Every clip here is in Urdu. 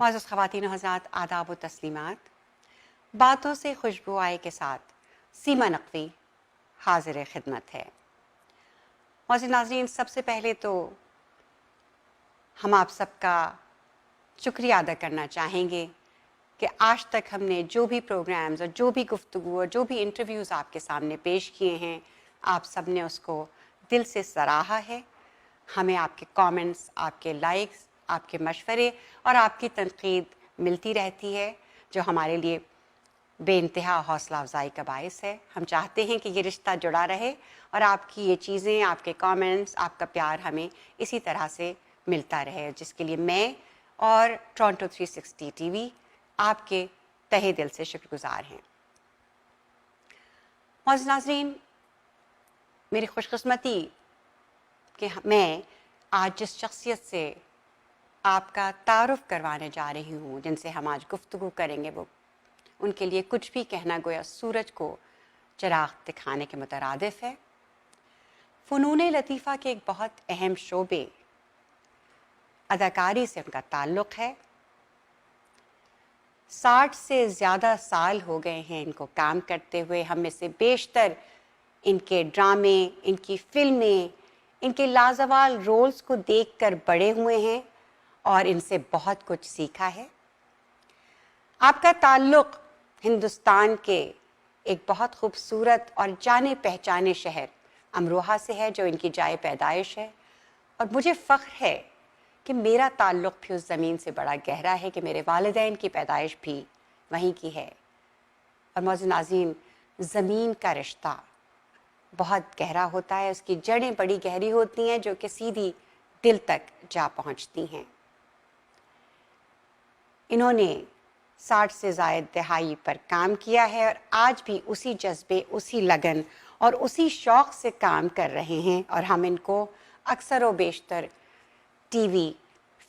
معزز خواتین و حضرات، آداب و تسلیمات۔ باتوں سے خوشبو آئے کے ساتھ سیما نقوی حاضر خدمت ہے۔ معزز ناظرین، سب سے پہلے تو ہم آپ سب کا شکریہ ادا کرنا چاہیں گے کہ آج تک ہم نے جو بھی پروگرامز اور جو بھی گفتگو اور جو بھی انٹرویوز آپ کے سامنے پیش کیے ہیں، آپ سب نے اس کو دل سے سراہا ہے۔ ہمیں آپ کے کامنٹس، آپ کے لائکس، آپ کے مشورے اور آپ کی تنقید ملتی رہتی ہے، جو ہمارے لیے بے انتہا حوصلہ افزائی کا باعث ہے۔ ہم چاہتے ہیں کہ یہ رشتہ جڑا رہے اور آپ کی یہ چیزیں، آپ کے کامنٹس، آپ کا پیار ہمیں اسی طرح سے ملتا رہے، جس کے لیے میں اور ٹورنٹو 360 ٹی وی آپ کے تہہ دل سے شکر گزار ہیں۔ معزز ناظرین، میری خوش قسمتی کہ میں آج جس شخصیت سے آپ کا تعارف کروانے جا رہی ہوں، جن سے ہم آج گفتگو کریں گے، وہ ان کے لیے کچھ بھی کہنا گویا سورج کو چراغ دکھانے کے مترادف ہے۔ فنون لطیفہ کے ایک بہت اہم شعبے اداکاری سے ان کا تعلق ہے۔ 60 سے زیادہ سال ہو گئے ہیں ان کو کام کرتے ہوئے۔ ہم میں سے بیشتر ان کے ڈرامے، ان کی فلمیں، ان کے لازوال رولز کو دیکھ کر بڑے ہوئے ہیں اور ان سے بہت کچھ سیکھا ہے۔ آپ کا تعلق ہندوستان کے ایک بہت خوبصورت اور جانے پہچانے شہر امروہہ سے ہے، جو ان کی جائے پیدائش ہے، اور مجھے فخر ہے کہ میرا تعلق بھی اس زمین سے بڑا گہرا ہے کہ میرے والدین کی پیدائش بھی وہیں کی ہے۔ اور معزز ناظرین، زمین کا رشتہ بہت گہرا ہوتا ہے، اس کی جڑیں بڑی گہری ہوتی ہیں جو کہ سیدھی دل تک جا پہنچتی ہیں۔ انہوں نے 60 سے زائد دہائی پر کام کیا ہے اور آج بھی اسی جذبے، اسی لگن اور اسی شوق سے کام کر رہے ہیں، اور ہم ان کو اکثر و بیشتر ٹی وی،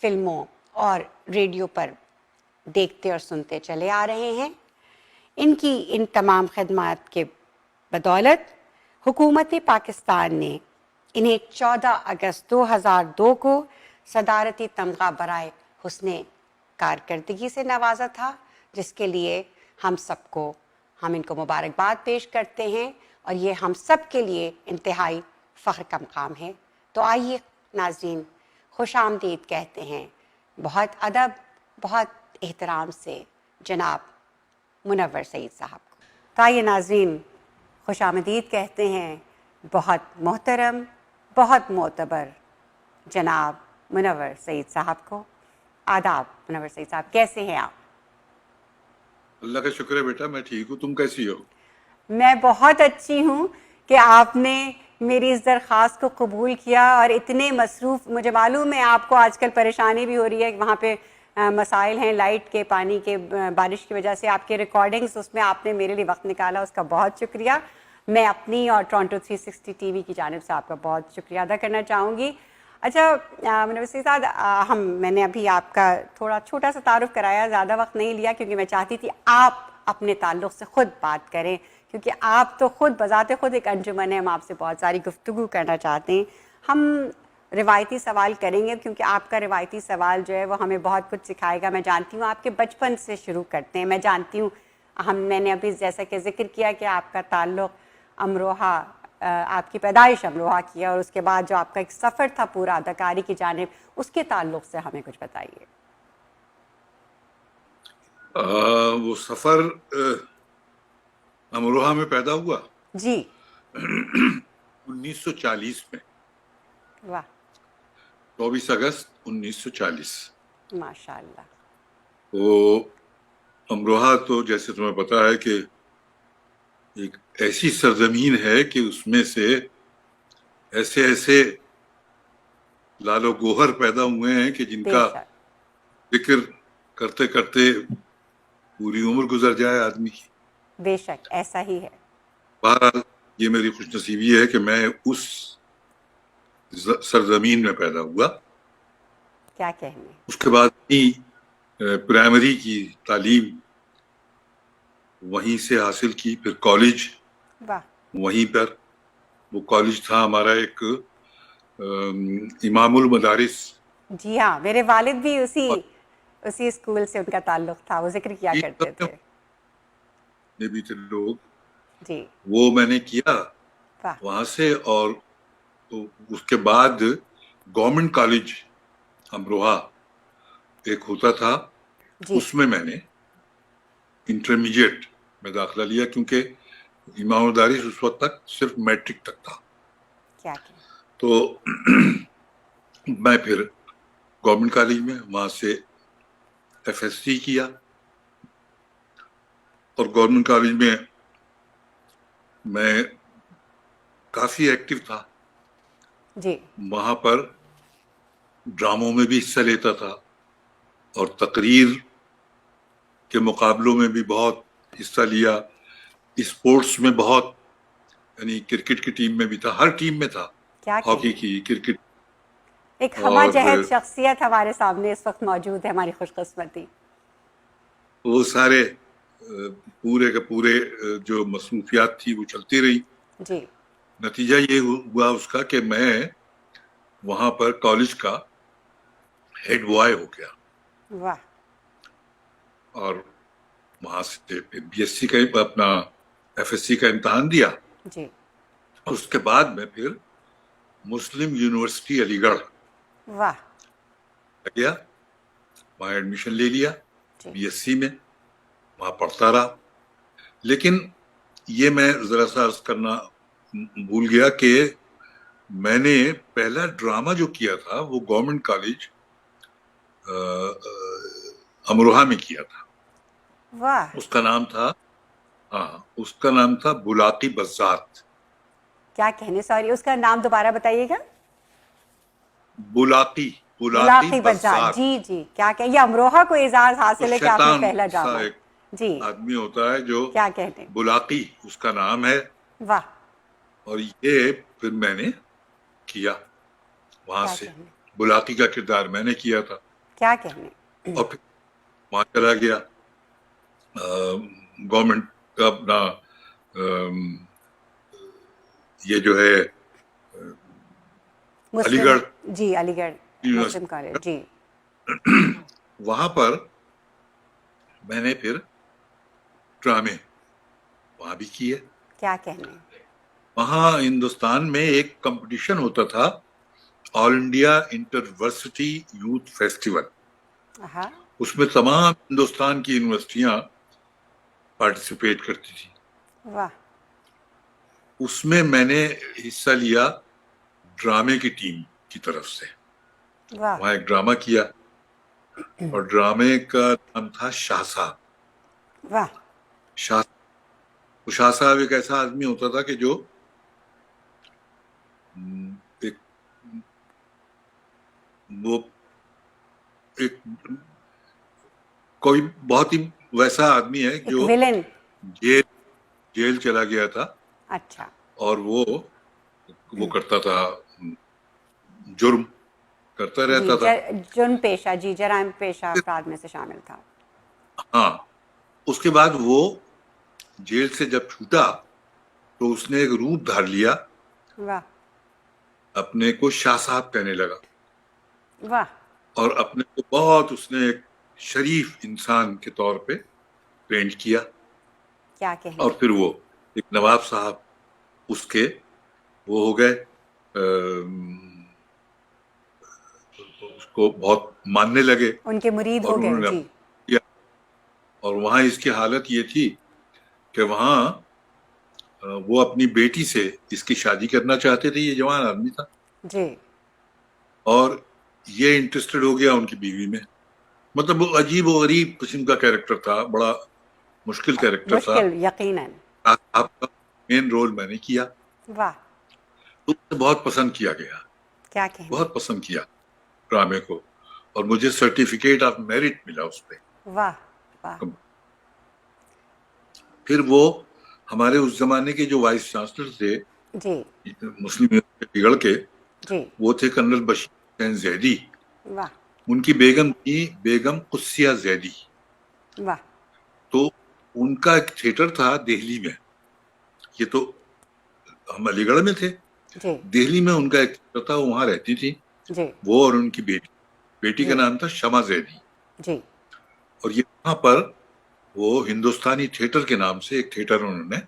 فلموں اور ریڈیو پر دیکھتے اور سنتے چلے آ رہے ہیں۔ ان کی ان تمام خدمات کے بدولت حکومت پاکستان نے انہیں 14 اگست 2002 کو صدارتی تمغہ برائے حسن کارکردگی سے نوازا تھا، جس کے لیے ہم ان کو مبارکباد پیش کرتے ہیں، اور یہ ہم سب کے لیے انتہائی فخر کا مقام ہے۔ تو آئیے ناظرین، خوش آمدید کہتے ہیں بہت ادب، بہت احترام سے جناب منور سعید صاحب کو۔ تو آئیے ناظرین، خوش آمدید کہتے ہیں بہت محترم، بہت معتبر جناب منور سعید صاحب کو۔ آداب منور سعید صاحب، کیسے ہیں آپ؟ اللہ کا شکر ہے بیٹا، میں ٹھیک ہوں، تم کیسی ہو؟ میں بہت اچھی ہوں کہ آپ نے میری اس درخواست کو قبول کیا، اور اتنے مصروف، مجھے معلوم ہے آپ کو آج کل پریشانی بھی ہو رہی ہے، وہاں پہ مسائل ہیں لائٹ کے، پانی کے، بارش کی وجہ سے آپ کے ریکارڈنگز، اس میں آپ نے میرے لیے وقت نکالا، اس کا بہت شکریہ۔ میں اپنی اور ٹورنٹو 360 ٹی وی کی جانب سے آپ کا بہت شکریہ ادا کرنا چاہوں گی۔ اچھا منور سعید صاحب، میں نے ابھی آپ کا تھوڑا چھوٹا سا تعارف کرایا، زیادہ وقت نہیں لیا، کیونکہ میں چاہتی تھی آپ اپنے تعلق سے خود بات کریں، کیونکہ آپ تو خود بذات خود ایک انجمن ہے، ہم آپ سے بہت ساری گفتگو کرنا چاہتے ہیں۔ ہم روایتی سوال کریں گے، کیونکہ آپ کا روایتی سوال جو ہے وہ ہمیں بہت کچھ سکھائے گا۔ میں جانتی ہوں آپ کے بچپن سے شروع کرتے ہیں، میں جانتی ہوں میں نے ابھی جیسا کہ ذکر کیا کہ آپ کا تعلق امروہہ، آپ کی پیدائش امروہہ کی ہے، اور اس کے بعد جو آپ کا ایک سفر تھا پورا اداکاری کی جانب، اس کے تعلق سے ہمیں کچھ بتائیے۔ وہ سفر امروہہ میں پیدا ہوا جی 1940 میں، واہ، 24 اگست 1940۔ ماشاء اللہ۔ وہ امروہہ تو جیسے تمہیں پتا ہے کہ ایک ایسی سرزمین ہے کہ اس میں سے ایسے ایسے لال و گوہر پیدا ہوئے ہیں کہ جن بے کا شک، ذکر کرتے کرتے پوری عمر گزر جائے آدمی کی۔ بے شک ایسا ہی ہے۔ بہرحال یہ میری خوش نصیبی ہے کہ میں اس سرزمین میں پیدا ہوا۔ کیا کہنے۔ اس کے بعد پرائمری کی تعلیم وہیں سے حاصل کی، پھر کالج واہ، وہیں پر۔ وہ کالج تھا ہمارا ایک امام المدارس، جی ہاں، میرے والد بھی اسی اسی اسکول سے ان کا تعلق تھا, وہ ذکر کیا کرتے تھے. نے بھی تھے لوگ, جی وہ میں نے کیا واہ وہاں سے. اور اس کے بعد گورنمنٹ کالج امروہہ ایک ہوتا تھا, جی اس میں نے انٹرمیڈیٹ میں داخلہ لیا, کیونکہ امام الدارس اس وقت تک صرف میٹرک تک تھا. کیا کہ تو میں پھر گورنمنٹ کالج میں وہاں سے ایف ایس سی کیا, اور گورنمنٹ کالج میں کافی ایکٹیو تھا. جی وہاں پر ڈراموں میں بھی حصہ لیتا تھا, اور تقریر کے مقابلوں میں بھی بہت حصہ لیا. اسپورٹس میں بہت, یعنی کرکٹ کی ٹیم میں بھی تھا, ہر ٹیم میں تھا, کیا ہاکی کہیں, کی, کرکٹ. ایک ہمہ اور جہت شخصیت ہمارے سامنے اس وقت موجود ہے, ہماری خوش قسمتی. وہ سارے پورے کے پورے جو مصروفیات تھی وہ چلتی رہی. جی نتیجہ یہ ہوا اس کا کہ میں وہاں پر کالج کا ہیڈ بوائے ہو گیا, واہ اور وہاں سے بی ایس سی کا اپنا ایف ایس سی کا امتحان دیا. جی اس کے بعد میں پھر مسلم یونیورسٹی علی گڑھ واہ گیا, وہاں ایڈمیشن لے لیا جی بی ایس سی میں, وہاں پڑھتا رہا. لیکن یہ میں ذرا سا عرض کرنا بھول گیا کہ میں نے پہلا ڈرامہ جو کیا تھا وہ گورنمنٹ کالج امروہہ میں کیا تھا. واہ اس کا نام تھا, ہاں, اس کا نام تھا بلاقی بزات. کیا کہنے, سوری اس کا نام دوبارہ بتائیے گا. بلاقی ملاقی بزار, بزات. جی جی, کیا کہ یہ امروہہ کو اعزاز تو حاصل ہے کہ آپ نے شیطان پہلا سا ڈرامہ. ایک جی آدمی ہوتا ہے جو کیا کہتے, بلاقی اس کا نام ہے, واہ اور یہ پھر میں نے کیا وہاں کیا سے. کہنے, بلاقی کا کردار میں نے کیا تھا, کیا کہنے. اور پھر وہاں چلا گیا گورنمنٹ کا اپنا یہ جو ہے علی مسلم, گڑھ جی علی گڑھ مسلم یونیورسٹی, کالج. جی وہاں پر میں نے پھر ڈرامے وہاں بھی کیے. کیا کہنے, وہاں ہندوستان میں ایک کمپٹیشن ہوتا تھا, آل انڈیا انٹرورسٹی یوتھ فیسٹیول. ہاں اس میں تمام ہندوستان کی یونیورسٹیاں پارٹیسپیٹ کرتی تھی. واہ اس میں نے حصہ لیا ڈرامے کی ٹیم کی طرف سے. واہ وہاں ایک ڈرامہ کیا, اور ڈرامے کا نام تھا شاہ صاحب. واہ شاہ صاحب ایک ایسا آدمی ہوتا تھا کہ جو ایک وہ ایک کوئی بہت ہی ویسا آدمی ہے ایک جو ولن. جیل چلا گیا تھا, اچھا اور وہ کرتا تھا, جرم کرتا جی, رہتا تھا. جرم پیشہ, جی جرائم پیشہ افراد میں سے شامل تھا. ہاں, اس کے بعد وہ جیل سے جب چھوٹا تو اس نے ایک روپ دھار لیا, واہ اپنے کو شاہ صاحب کہنے لگا, واہ اور اپنے کو بہت اس نے ایک شریف انسان کے طور پہ پینٹ کیا. کیا کہنے, اور پھر وہ ایک نواب صاحب اس کے وہ ہو گئے, اس کو بہت ماننے لگے, ان کے مرید اور ہو گئے. انہوں نے جی کیا. اور وہاں اس کی حالت یہ تھی کہ وہاں وہ اپنی بیٹی سے اس کی شادی کرنا چاہتے تھے, یہ جوان آدمی تھا, جی اور یہ انٹرسٹڈ ہو گیا ان کی بیوی میں. مطلب وہ عجیب و غریب قسم کا کیریکٹر تھا, بڑا مشکل کیریکٹر تھا. مشکل یقیناً. آپ کا مین رول میں نے کیا, واہ تو بہت پسند کیا گیا, کیا کہنے, بہت پسند کیا ڈرامے کو, اور مجھے سرٹیفکیٹ آف میرٹ ملا اس پہ. واہ واہ پھر وہ ہمارے اس زمانے کے جو وائس چانسلر تھے جی مسلم یونیورسٹی گڑھ کے, جی وہ تھے کرنل بشیر حسین زیدی. واہ ان کی بیگم تھی بیگم قدسیہ زیدی. واہ تو ان کا ایک تھیٹر تھا دہلی میں, یہ تو ہم علی گڑھ میں تھے, جی دہلی میں ان کا ایک تھا, وہاں رہتی تھی جی وہ اور ان کی بیٹی کا جی نام تھا شمع زیدی. جی اور یہاں پر وہ ہندوستانی تھیٹر کے نام سے ایک تھیٹر انہوں نے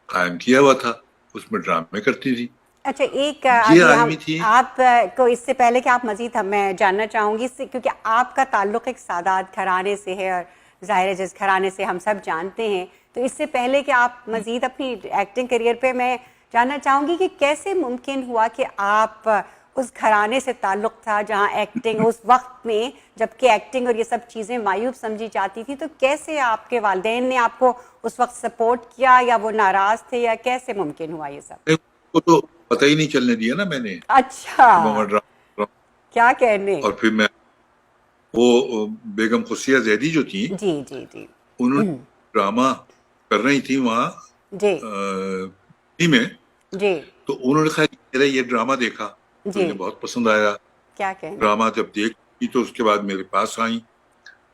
قائم کیا ہوا تھا، اس میں ڈرامے کرتی تھی. اچھا، ایک یہ ابھی ہم آدمی تھی. آپ کو اس سے پہلے کہ آپ مزید میں جاننا چاہوں گی اس سے، کیونکہ آپ کا تعلق ایک سادات گھرانے سے ہے اور ظاہر ہے جس گھرانے سے ہم سب جانتے ہیں، تو اس سے پہلے کہ آپ مزید اپنی ایکٹنگ کیریئر پہ میں جاننا چاہوں گی کہ کیسے ممکن ہوا کہ آپ اس گھرانے سے تعلق تھا جہاں ایکٹنگ اس وقت میں، جبکہ ایکٹنگ اور یہ سب چیزیں معیوب سمجھی جاتی تھی، تو کیسے آپ کے والدین نے آپ کو اس وقت سپورٹ کیا، یا وہ ناراض تھے، یا کیسے ممکن ہوا یہ سب؟ کو تو پتہ ہی نہیں چلنے دیا نا میں نے اچھا، کہ میں ڈرامہ. کیا کہنے. اور پھر میں وہ بیگم خصیہ زیدی جو تھیں، جی جی جی انہوں نے ڈرامہ کر رہی تھی وہاں جی دلی میں. جی تو انہوں نے خیر میرا یہ ڈرامہ دیکھا تو جی، انہیں بہت پسند آیا. کیا کہنے. ڈرامہ جب دیکھی تو اس کے بعد میرے پاس آئیں،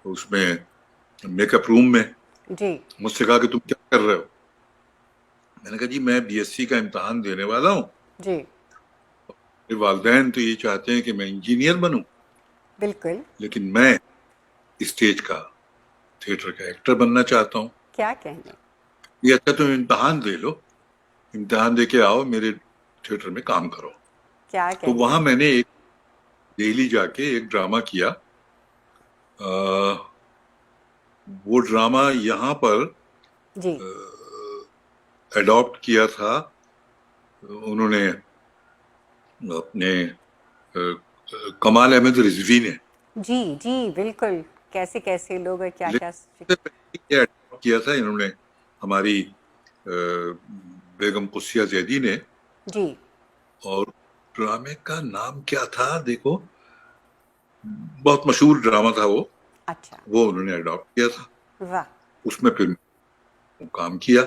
اس میں میک اپ روم میں جی مجھ سے کہا کہ تم کیا کر رہے ہو. میں نے کہا جی میں بی ایس سی کا امتحان دینے والا ہوں، جی میرے والدین تو یہ چاہتے ہیں کہ میں انجینئر بنوں، بالکل، لیکن میں اسٹیج کا تھیٹر کا ایکٹر بننا چاہتا ہوں. کیا کہنے. یہ اچھا تم امتحان دے لو، امتحان دے کے آؤ میرے تھیٹر میں کام کرو. کیا تو کہنے. وہاں میں نے ایک دہلی جا کے ایک ڈرامہ کیا. وہ ڈرامہ یہاں پر جی اڈاپٹ کیا تھا انہوں نے اپنے کمال احمد رضوی نے. جی جی بالکل، کیسے کیسے لوگ اور کیا کیا. لیکن اڈاپٹ کیا تھا انہوں نے ہماری بیگم قصیہ زیدی نے. جی اور ڈرامے کا نام کیا تھا دیکھو، بہت مشہور ڈرامہ تھا اچھا، وہ انہوں نے اڈاپٹ کیا تھا. واہ، اس میں پھر کام کیا.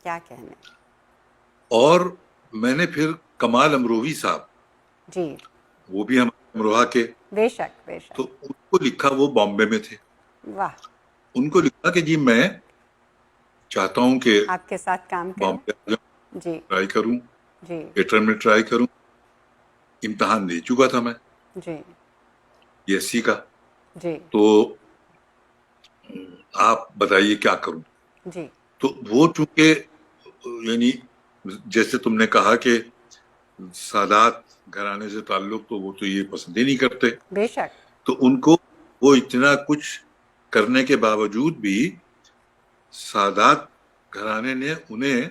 کیا کہنے. اور میں نے پھر کمال امروہی صاحب، جی وہ بھی ہمارے امروہہ کے، بے شک بے تو شک، ان کو لکھا، وہ بامبے میں تھے، واہ، ان کو لکھا کہ جی میں چاہتا ہوں کہ آپ کے ساتھ کام کروں. بامبے آ جاؤں، جی ٹرائی کروں، جی تھیٹر میں ٹرائی کروں. امتحان دے چکا تھا میں جی بی ایس سی کا. جی تو آپ بتائیے کیا کروں. جی تو وہ چونکہ یعنی جیسے تم نے کہا کہ سادات گھرانے سے تعلق، تو وہ تو یہ پسند ہی نہیں کرتے. بے شک، تو ان کو وہ اتنا کچھ کرنے کے باوجود بھی سادات گھرانے نے انہیں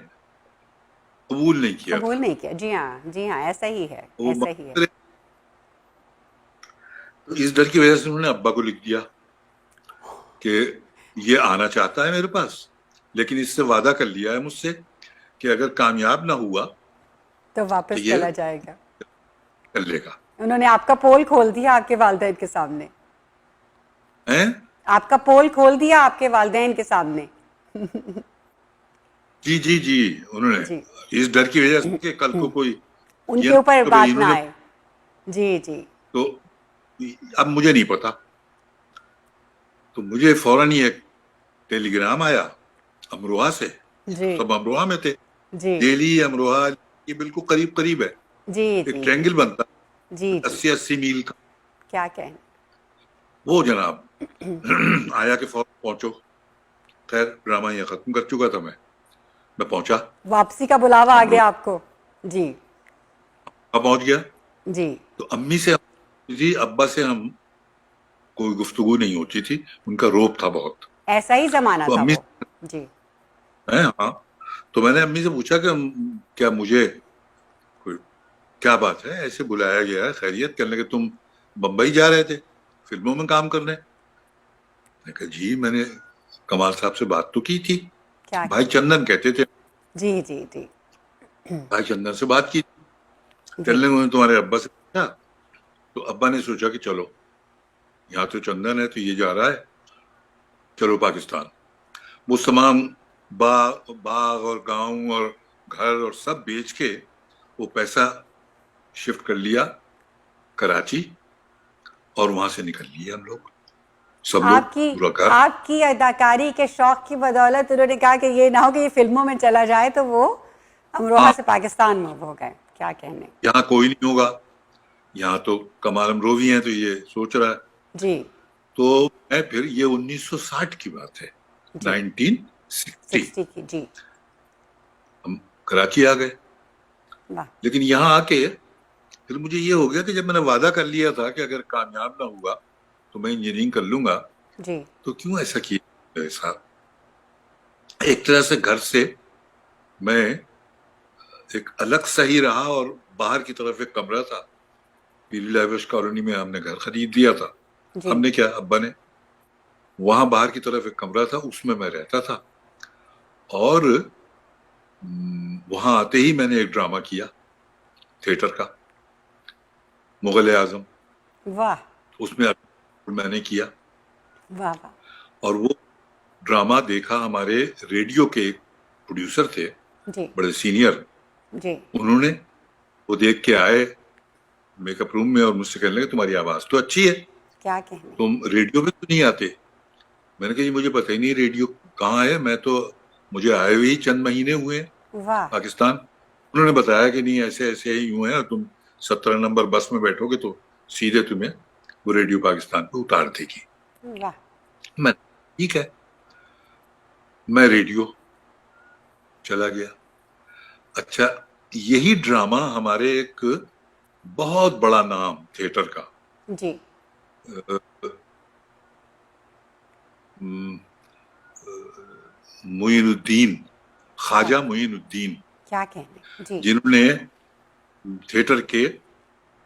قبول نہیں کیا تھا. قبول نہیں کیا. جی ہاں جی ہاں، ایسا ہی ہے وہ ایسا ہی ہے. تو اس ڈر کی وجہ سے انہوں نے ابا کو لکھ دیا کہ یہ آنا چاہتا ہے میرے پاس، لیکن اس سے وعدہ کر لیا ہے مجھ سے کہ اگر کامیاب نہ ہوا تو تو واپس یہ چلا جائے گا. کر لے گا. انہوں نے آپ کا پول کھول دیا آپ کے والدین کے سامنے. ہیں؟ آپ کا پول کھول دیا آپ کے والدین کے سامنے. جی جی جی، انہوں نے جی، اس ڈر کی وجہ سے کہ کل کو کوئی ان یہ کے اوپر نہ کہ بات نہ انہوں نے، آئے. جی جی تو اب مجھے نہیں پتا. تو مجھے فوراً ہی ایک ٹیلی گرام آیا امروہہ سے، جی سب امروہہ میں تھے، جی دہلی امروہہ یہ بالکل قریب قریب ہے، جی ایک جی جی ٹرینگل بنتا جی جی، 80 میل کا. کیا کہیں. وہ جناب آیا کہ فوراً پہنچو. خیر ڈرامہ یہ ختم کر چکا تھا میں پہنچا. واپسی کا بلاوا آ امروہہ گیا آپ کو. جی پہنچ گیا. جی تو امی سے جی ابا سے ہم کوئی گفتگو نہیں ہوتی تھی، ان کا روب تھا بہت. ایسا ہی زمانہ تو تھا امی وہ. جی ہاں، تو میں نے امی سے پوچھا کہ کیا مجھے کیا بات ہے، ایسے بلایا گیا ہے، خیریت کرنے کے، تم بمبئی جا رہے تھے فلموں میں کام کرنے. میں کہا جی میں نے کمال صاحب سے بات تو کی تھی، کیا بھائی کہیں. چندن کہتے تھے، جی جی جی بھائی چندن سے بات کی. جی چلنے انہوں نے تمہارے ابا سے پوچھا، تو ابا نے سوچا کہ چلو یہاں تو چندن ہے تو یہ جا رہا ہے، چلو پاکستان. وہ تمام باغ اور گاؤں اور گھر اور سب بیچ کے وہ پیسہ شفٹ کر لیا کراچی، اور وہاں سے نکل لیے ہم لوگ سب لوگ پورا گھر. آپ کی اداکاری کے شوق کی بدولت انہوں نے کہا کہ یہ نہ ہو کہ یہ فلموں میں چلا جائے، تو وہ امروہہ ہاں، سے پاکستان موو ہو گئے. کیا کہنے. یہاں کوئی نہیں ہوگا، یہاں تو کمال امروہی ہیں تو یہ سوچ رہا ہے. جی تو میں پھر یہ 1960 کی بات ہے، 1960 60 کی. جی. ہم کراچی آ گئے. واہ. لیکن یہاں آ کے پھر مجھے یہ ہو گیا کہ جب میں نے وعدہ کر لیا تھا کہ اگر کامیاب نہ ہوا تو میں انجینئرنگ کر لوں گا، جی. تو کیوں ایسا کیا میرے ساتھ. ایک طرح سے گھر سے میں ایک الگ سا ہی رہا، اور باہر کی طرف ایک کمرہ تھا، پیری لائبرس کالونی میں ہم نے گھر خرید لیا تھا. جی. ہم نے کیا، ابا نے. وہاں باہر کی طرف ایک کمرہ تھا، اس میں رہتا تھا. اور وہاں آتے ہی میں نے ایک ڈرامہ کیا تھیٹر کا، مغل اعظم. واہ. اس میں نے کیا. واہ واہ. اور وہ ڈرامہ دیکھا ہمارے ریڈیو کے ایک پروڈیوسر تھے، جی. بڑے سینئر. جی. انہوں نے وہ دیکھ کے آئے میک اپ روم میں اور مجھ سے کہنے لگے تمہاری آواز تو اچھی ہے، کیا کہنے. تم ریڈیو پہ تو نہیں آتے. میں نے کہا جی مجھے پتہ ہی نہیں ریڈیو کہاں ہے، میں تو مجھے آئے ہوئے ہی چند مہینے ہوئے ہیں واہ. پاکستان. انہوں نے بتایا کہ نہیں ایسے ایسے ہی یوں ہے، تم 17 نمبر بس میں بیٹھو گے تو سیدھے تمہیں وہ ریڈیو پاکستان پہ اتار دے گی. واہ. میں ٹھیک ہے، میں ریڈیو چلا گیا. اچھا، یہی ڈرامہ ہمارے ایک بہت بڑا نام تھیٹر کا، جی. معین الدین، خواجہ معین الدین، کیا کہنے. جی. جنہوں نے تھیٹر کے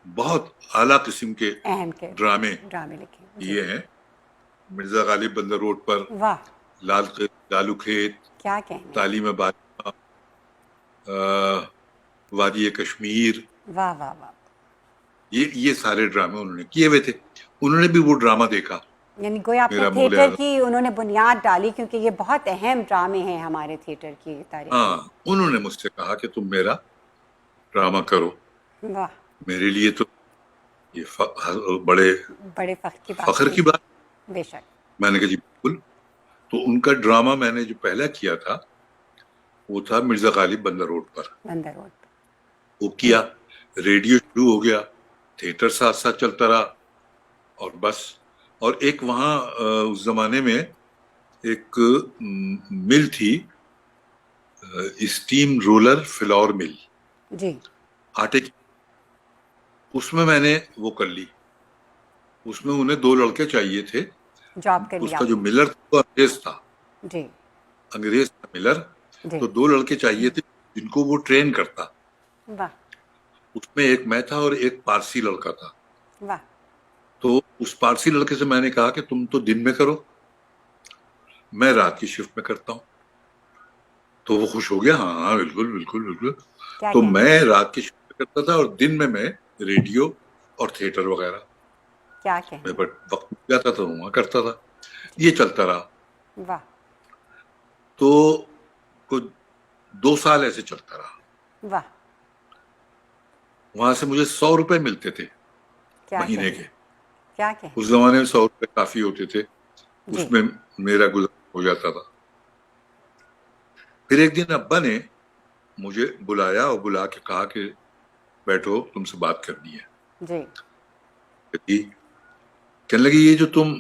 بہت اعلیٰ قسم کے اہم کے ڈرامے ڈرامے لکھے. یہ ہیں. مرزا غالب بندر روڈ پر، واہ. لالو کھیت، کیا کہنے. تعلیم بادشاہ، وادی کشمیر، واہ واہ واہ. یہ سارے ڈرامے انہوں نے کیے ہوئے تھے. انہوں نے بھی وہ ڈرامہ دیکھا، یعنی گویا اپنے میرا مغل تھیٹر اعظم. کی انہوں نے بنیاد ڈالی، کیونکہ یہ بہت اہم ڈرامے ہیں ہمارے تھیٹر کی تاریخ ہاں، انہوں نے مجھ سے کہا کہ تم میرا ڈرامہ کرو. میں. واہ. میرے لیے تو یہ بڑے بڑے فخر کی بات فخر ہے. کی بات. بے شک. میں نے کہا جی بالکل. تو ان کا ڈرامہ میں نے جو پہلا کیا تھا وہ تھا مرزا غالب بندر روڈ پر. بندر روڈ پہ. وہ کیا، ریڈیو شروع ہو گیا، تھیٹر ساتھ ساتھ چلتا رہا، اور بس. اور ایک وہاں اس زمانے میں ایک مل تھی، اسٹیم رولر فلور مل، جی. آٹے کی. اس میں نے وہ کر لی. اس میں انہیں 2 لڑکے چاہیے تھے. جاب کر اس لیا کا آپ جو نے. ملر تھا وہ انگریز تھا، جی. انگریز تھا ملر. جی. تو 2 لڑکے چاہیے تھے جن کو وہ ٹرین کرتا. واہ. اس میں ایک میں تھا اور ایک پارسی لڑکا تھا. واہ. تو اس پارسی لڑکے سے میں نے کہا کہ تم تو دن میں کرو، میں رات کی شفٹ میں کرتا ہوں. تو وہ خوش ہو گیا، ہاں ہاں بالکل بالکل بالکل. کیا تو کہنے. میں رات کی شفٹ میں کرتا تھا اور دن میں ریڈیو اور تھیٹر وغیرہ کیا میں کہنے. وقت مل جاتا تھا وہاں کرتا تھا. یہ چلتا رہا. واہ. تو کچھ 2 سال ایسے چلتا رہا. واہ. وہاں سے مجھے 100 روپے ملتے تھے کیا مہینے کہنے. کے. کیا کہنے. اس زمانے میں 100 روپے کافی ہوتے تھے، جی. اس میں میرا گزارا ہو جاتا تھا. پھر ایک دن ابا نے مجھے بلایا اور بلا کے کہا کہ بیٹھو تم سے بات کرنی ہے. جی. کہنے لگے یہ جو تم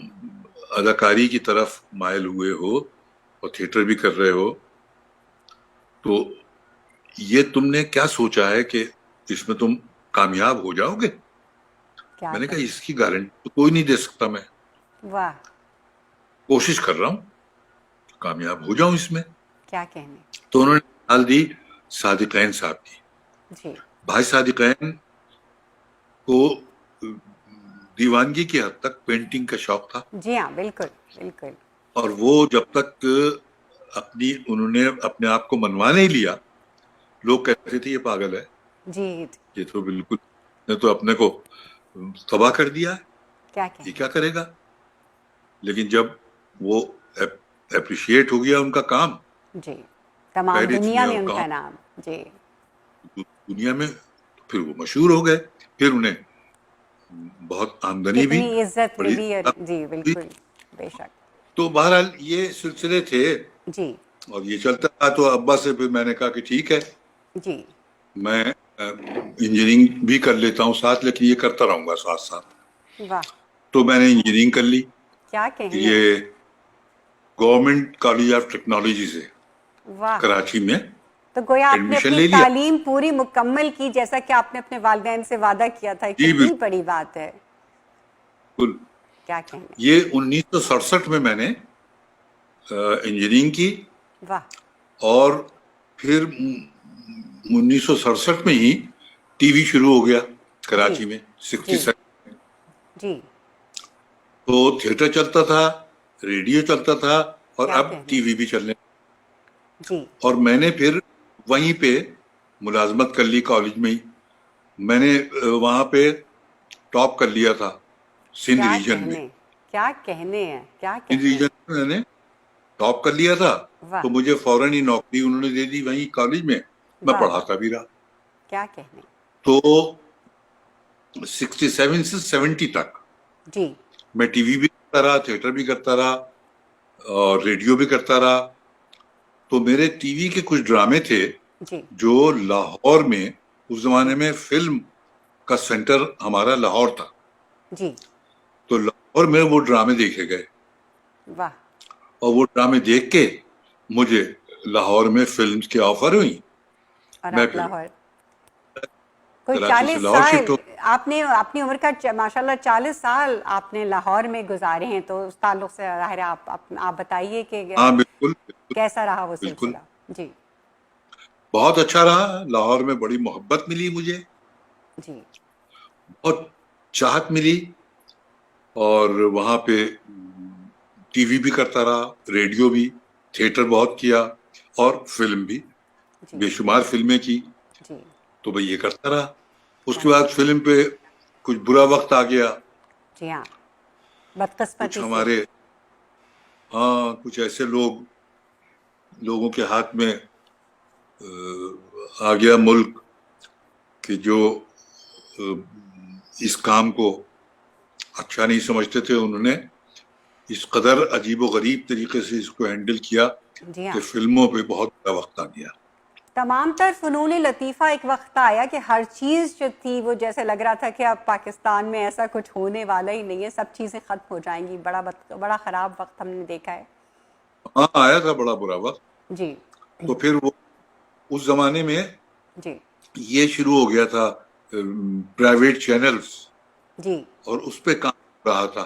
اداکاری کی طرف مائل ہوئے ہو اور تھیٹر بھی کر رہے ہو، تو یہ تم نے کیا سوچا ہے کہ اس میں تم کامیاب ہو جاؤ گے؟ کیا میں نے کہا کہنے. اس کی گارنٹی تو کوئی نہیں دے سکتا، میں واہ. کوشش کر رہا ہوں کامیاب ہو جاؤں اس میں. کیا کہنے. تو انہوں نے مثال دی صادقین صاحب کی. جی. بھائی صادقین کو دیوانگی کی حد تک پینٹنگ کا شوق تھا، جی ہاں بالکل بالکل. اور وہ جب تک انہوں نے اپنے آپ کو منوا نہیں لیا، لوگ کہتے تھے یہ پاگل ہے، جی. یہ تو بالکل نے تو اپنے کو تباہ کر دیا، کیا یہ کہنے. کیا کرے گا. لیکن جب وہ اپریشیٹ ہو گیا ان کا کام جی. تمام پیرس دنیا میں میں اور ان کا کہاں نام. جی. دنیا میں، پھر وہ مشہور ہو گئے. پھر انہیں بہت آمدنی بھی کتنی عزت بڑی. ملی. اور جی بالکل بے شک. تو بہرحال یہ سلسلے تھے جی. اور یہ چلتا رہا. تو ابا سے پھر میں نے کہا کہ ٹھیک ہے جی. میں انجینئرنگ بھی کر لیتا ہوں ساتھ، لیکن یہ کرتا رہوں گا ساتھ ساتھ. واہ. تو میں نے انجینئرنگ کر لی. کیا کہیں؟ یہ گورنمنٹ کالج آف ٹیکنالوجی سے واہ، کراچی میں تو گویا آپ نے ایڈمیشن اپنی لے لیا. تعلیم پوری مکمل کی جیسا کہ آپ نے اپنے والدین سے وعدہ کیا تھا. جی کتنی بڑی بات ہے، بالکل. کیا کہنے. یہ 1967 میں نے انجینئرنگ کی، واہ، اور پھر 1967 میں ہی ٹی وی شروع ہو گیا کراچی میں، جی 67. جی، تو تھیٹر چلتا تھا، ریڈیو چلتا تھا، اور کیا اب کہنے. ٹی وی بھی چلنے. جی اور میں نے پھر وہیں پہ ملازمت کر لی کالج میں ہی. میں نے وہاں پہ ٹاپ کر لیا تھا سندھ کیا ریجن میں. کہنے، کیا کہنے ہیں، کیا سندھ کہنے. ریجن میں میں نے ٹاپ کر لیا تھا، واہ تو مجھے فوراً ہی نوکری انہوں نے دے دی وہیں کالج میں. میں واہ واہ، پڑھاتا بھی رہا. کیا کہنے. تو 67 سے 70 تک جی میں ٹی وی بھی کرتا رہا، تھیٹر بھی کرتا رہا، اور ریڈیو بھی کرتا رہا. تو میرے ٹی وی کے کچھ ڈرامے تھے جی جو لاہور میں، اس جی زمانے میں فلم کا سینٹر ہمارا لاہور تھا، جی، تو لاہور میں وہ ڈرامے دیکھے گئے. واہ، اور وہ ڈرامے دیکھ کے مجھے لاہور میں فلمز کی آفر ہوئی. اور میں آپ پھر لاہور کوئی کراچی سے 40 لاہور سال شفٹ ہو. آپ نے اپنی عمر کا ماشاءاللہ 40 سال آپ نے لاہور میں گزارے ہیں، تو اس تعلق سے ظاہر ہے آپ بتائیے کہ ہاں بالکل بالکل کیسا رہا وہ بالکل. سلسلہ. جی بہت اچھا رہا. لاہور میں بڑی محبت ملی مجھے، جی بہت چاہت ملی. اور وہاں پہ ٹی وی بھی کرتا رہا، ریڈیو بھی، تھیٹر بہت کیا، اور فلم بھی، جی بے شمار فلمیں کی. جی، تو بھئی یہ کرتا رہا. اس کیا کے بعد کہیں. فلم پہ کچھ برا وقت آ گیا. جی ہاں، کچھ بدقسمتی سے. ہمارے، ہاں، کچھ ایسے لوگوں کے ہاتھ میں آ گیا ملک کہ جو اس کام کو اچھا نہیں سمجھتے تھے. انہوں نے اس قدر عجیب و غریب طریقے سے اس کو ہینڈل کیا جی کہ ہاں، فلموں پہ بہت بڑا وقت آ گیا. تمام تر فنون لطیفہ ایک وقت آیا کہ ہر چیز جو تھی وہ جیسے لگ رہا تھا کہ اب پاکستان میں ایسا کچھ ہونے والا ہی نہیں ہے، سب چیزیں ختم ہو جائیں گی. بڑا خراب وقت ہم نے دیکھا ہے. ہاں آیا تھا بڑا برا وقت. جی تو پھر وہ اس زمانے میں جی یہ شروع ہو گیا تھا پرائیویٹ چینلز، جی اور اس پہ کام ہو رہا تھا،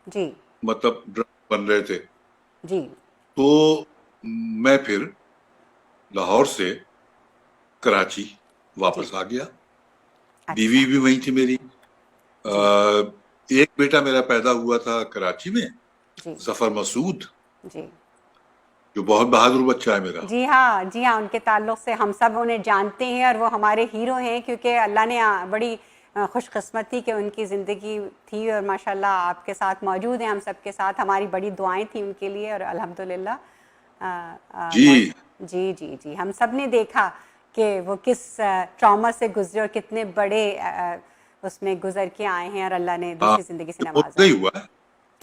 جی مطلب ڈرامے بن رہے تھے. جی، تو میں پھر لاہور سے کراچی جی، واپس آ گیا. اچھا، بیوی بھی وہیں تھی میری. جی ایک بیٹا میرا پیدا ہوا تھا کراچی میں، جی ظفر مسعود، جی جو بہت بہادر بچہ ہے میرا. جی ہاں جی ہاں، ان کے تعلق سے ہم سب انہیں جانتے ہیں اور وہ ہمارے ہیرو ہیں، کیونکہ اللہ نے بڑی خوش قسمتی کہ ان کی زندگی تھی، اور ماشاءاللہ آپ کے ساتھ موجود ہیں، ہم سب کے ساتھ. ہماری بڑی دعائیں تھیں ان کے لیے، اور الحمدللہ جی جی جی جی، ہم سب نے دیکھا کہ وہ کس ٹراما سے گزرے اور کتنے بڑے اس میں گزر کے آئے ہیں، اور اللہ نے ہاں، دوسری زندگی سے جو نوازا. معجزہ ہی ہوا ہے،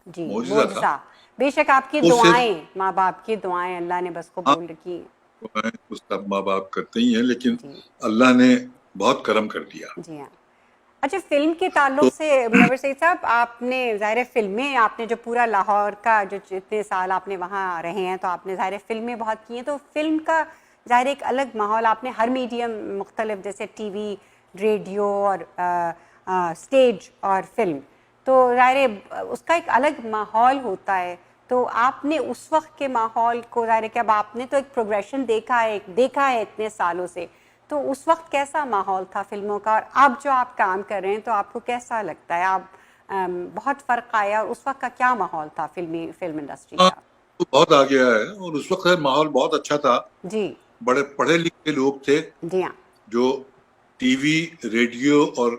جی معجزہ تھا. معجزہ. بے شک آپ کی وہ صرف دعائیں، ماں باپ کی دعائیں اللہ نے بس ہاں، قبول کی. وہ سب ماں باپ کرتے ہی ہیں، لیکن جی اللہ نے بہت کرم کر دیا. جی ہاں. اچھا، فلم کے تو تعلق سے منور سعید صاحب، آپ نے ظاہر فلمیں، آپ نے جو پورا لاہور کا جو جتنے سال آپ نے وہاں رہے ہیں، تو آپ نے ظاہر فلمیں بہت کی ہیں. تو فلم کا ظاہر ایک الگ ماحول، آپ نے ہر میڈیم مختلف، جیسے ٹی وی، ریڈیو، اور اسٹیج اور فلم، تو ظاہر اس کا ایک الگ ماحول ہوتا ہے. تو آپ نے اس وقت کے ماحول کو ظاہر کہ اب آپ نے تو ایک پروگریشن دیکھا ہے اتنے سالوں سے، تو اس وقت کیسا ماحول تھا فلموں کا، اور اب جو آپ کام کر رہے ہیں تو آپ کو کیسا لگتا ہے؟ آپ بہت فرق آیا، اور اس وقت کا کیا ماحول تھا فلم انڈسٹری ہاں، کا؟ تو بہت آ گیا ہے، اور اس وقت ماحول بہت اچھا تھا. جی بڑے پڑھے لکھے لوگ تھے جی ہاں جو ٹی وی، ریڈیو اور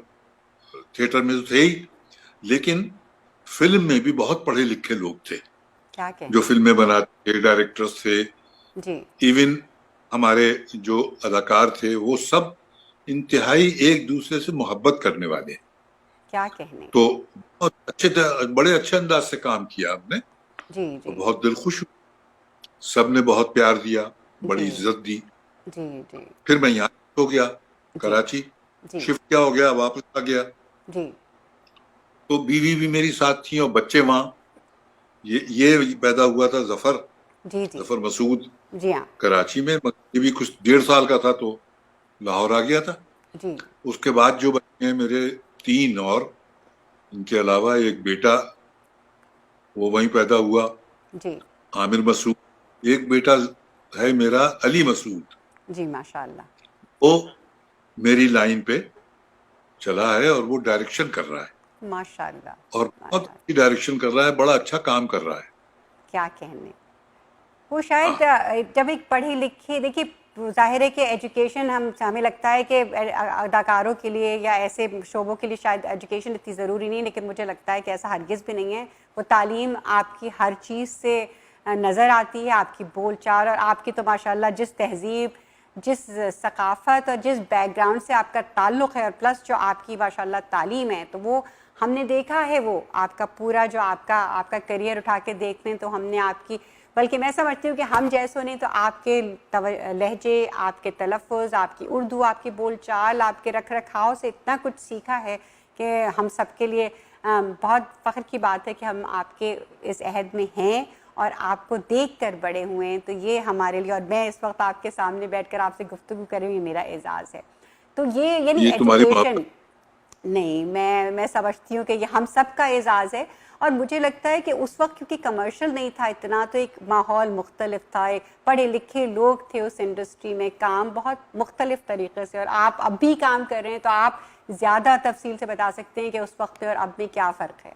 تھیٹر میں تو تھے ہی، لیکن فلم میں بھی بہت پڑھے لکھے لوگ تھے کیا جو کہنے. فلمیں بناتے تھے، ڈائریکٹرز تھے. جی ایون ہمارے جو اداکار تھے وہ سب انتہائی ایک دوسرے سے محبت کرنے والے. کیا کہنے. تو بہت بڑے اچھے انداز سے کام کیا ہم نے، جی اور جی بہت دل خوش ہوئے. سب نے بہت پیار دیا، بڑی جی عزت دی. جی جی پھر میں یہاں ہو گیا جی کراچی، جی شفٹ کیا ہو گیا، واپس آ گیا. جی تو بیوی بھی میری ساتھ تھی اور بچے وہاں. یہ پیدا ہوا تھا ظفر جی جی ظفر مسعود جی ہاں کراچی میں، یہ بھی کچھ 1.5 سال کا تھا تو لاہور آ گیا تھا. جی اس کے بعد جو بچے ہیں میرے 3 اور، ان کے علاوہ ایک بیٹا وہ وہیں پیدا ہوا جی عامر مسعود. ایک بیٹا ہے میرا علی مسعود، جی ماشاء اللہ وہ میری لائن پہ چلا ہے اور وہ ڈائریکشن کر رہا ہے، ماشاء اللہ اور بہت ماشاء اللہ، اچھی ڈائریکشن کر رہا ہے، بڑا اچھا کام کر رہا ہے. کیا کہنے. وہ ہاں شاید جب ایک پڑھی لکھی، دیکھیے ظاہر ہے کہ ایجوکیشن ہمیں لگتا ہے کہ اداکاروں کے لیے یا ایسے شعبوں کے لیے شاید ایجوکیشن اتنی ضروری نہیں، لیکن مجھے لگتا ہے کہ ایسا ہرگز بھی نہیں ہے. وہ تعلیم آپ کی ہر چیز سے نظر آتی ہے، آپ کی بول چال، اور آپ کی تو ماشاءاللہ جس تہذیب، جس ثقافت اور جس بیک گراؤنڈ سے آپ کا تعلق ہے، اور پلس جو آپ کی ماشاءاللہ تعلیم ہے، تو وہ ہم نے دیکھا ہے. وہ آپ کا پورا جو آپ کا کریئر اٹھا کے دیکھ لیں تو ہم نے آپ کی، بلکہ میں سمجھتی ہوں کہ ہم جیسوں نہیں تو آپ کے لہجے، آپ کے تلفظ، آپ کی اردو، آپ کی بول چال، آپ کے رکھ رکھاؤ سے اتنا کچھ سیکھا ہے کہ ہم سب کے لیے بہت فخر کی بات ہے کہ ہم آپ کے اس عہد میں ہیں اور آپ کو دیکھ کر بڑے ہوئے ہیں. تو یہ ہمارے لیے، اور میں اس وقت آپ کے سامنے بیٹھ کر آپ سے گفتگو کر رہی ہوں، میرا اعزاز ہے. تو یہ یعنی یہ تمہاری ایجوکیشن، محبت. نہیں میں سمجھتی ہوں کہ یہ ہم سب کا اعزاز ہے. اور مجھے لگتا ہے کہ اس وقت کیونکہ کمرشل نہیں تھا اتنا، تو ایک ماحول مختلف تھا، ایک پڑھے لکھے لوگ تھے اس انڈسٹری میں، کام بہت مختلف طریقے سے. اور آپ اب بھی کام کر رہے ہیں تو آپ زیادہ تفصیل سے بتا سکتے ہیں کہ اس وقت اور اب میں کیا فرق ہے.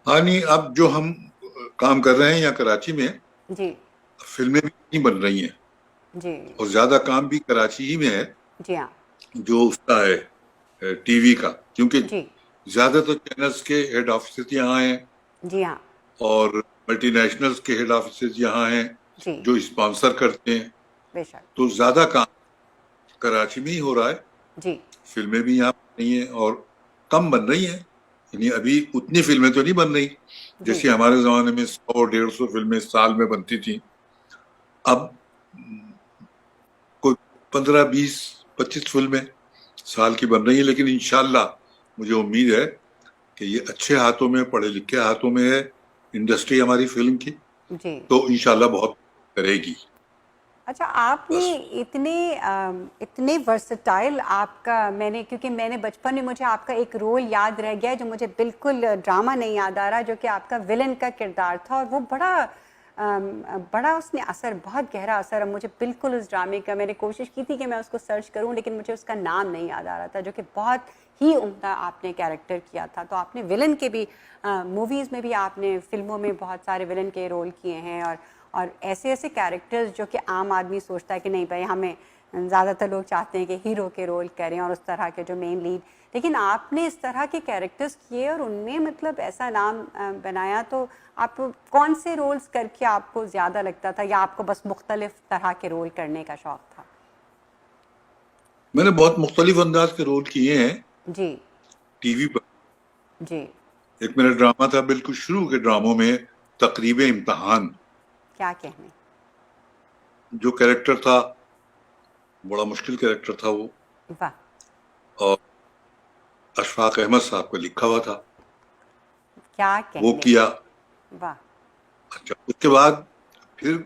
ہاں نہیں، اب جو ہم کام کر رہے ہیں یہاں کراچی میں، جی فلمیں بھی نہیں بن رہی ہیں، جی اور زیادہ کام بھی کراچی ہی میں ہے، جی ہاں جو اس کا ہے ٹی وی کا، کیونکہ جی زیادہ تر چینلز کے ہیڈ آفیسز یہاں ہیں، جی ہاں اور ملٹی نیشنلز کے ہیڈ آفیسز یہاں ہیں جی جو اسپانسر کرتے ہیں. بے شک تو زیادہ کام کراچی میں ہی ہو رہا ہے. جی فلمیں بھی یہاں بن رہی ہیں اور کم بن رہی ہیں، یعنی ابھی اتنی فلمیں تو نہیں بن رہی جی جیسے ہمارے زمانے میں 100-150 فلمیں سال میں بنتی تھیں. اب کوئی 15-20-25 فلمیں سال کی بن رہی ہیں، لیکن انشاءاللہ مجھے امید ہے کہ یہ اچھے ہاتھوں میں، پڑھے لکھے ہاتھوں میں ہے انڈسٹری ہماری فلم کی، جی. تو انشاءاللہ بہت کرے گی. اچھا آپ نے بس اتنے ورسٹائل آپ کا، کیونکہ میں نے بچپن میں، مجھے آپ کا ایک رول یاد رہ گیا جو مجھے بالکل ڈرامہ نہیں یاد آ رہا، جو کہ آپ کا ولن کا کردار تھا، اور وہ بڑا اس نے اثر، بہت گہرا اثر. مجھے بالکل اس ڈرامے کا، میں نے کوشش کی تھی کہ میں اس کو سرچ کروں لیکن مجھے اس کا نام نہیں یاد آ رہا تھا، جو کہ بہت ہی عمدہ آپ نے کیریکٹر کیا تھا. تو آپ نے ولن کے بھی موویز میں بھی، آپ نے فلموں میں بہت سارے ولن کے رول کیے ہیں، اور ایسے ایسے کیریکٹرز جو کہ عام آدمی سوچتا ہے کہ نہیں بھائی، ہمیں زیادہ تر لوگ چاہتے ہیں کہ ہیرو کے رول کریں اور اس طرح کے جو مین لیڈ، لیکن آپ نے اس طرح کے کیریکٹرز کیے اور ان میں مطلب ایسا نام بنایا. تو آپ کون سے رولز کر کے آپ کو زیادہ لگتا تھا، یا آپ کو بس مختلف طرح کے رول کرنے کا شوق تھا؟ میں نے بہت مختلف انداز کے رول کیے ہیں جی ٹی وی پر. جی. ایک میرا ڈرامہ تھا بالکل شروع کے ڈراموں میں، تقریب امتحان. کیا کہنے. جو کیریکٹر تھا بڑا مشکل کیریکٹر تھا وہ، واہ. اور اشفاق احمد صاحب کا لکھا ہوا تھا، کیا وہ کہنے. کیا. واہ. اچھا اس کے بعد پھر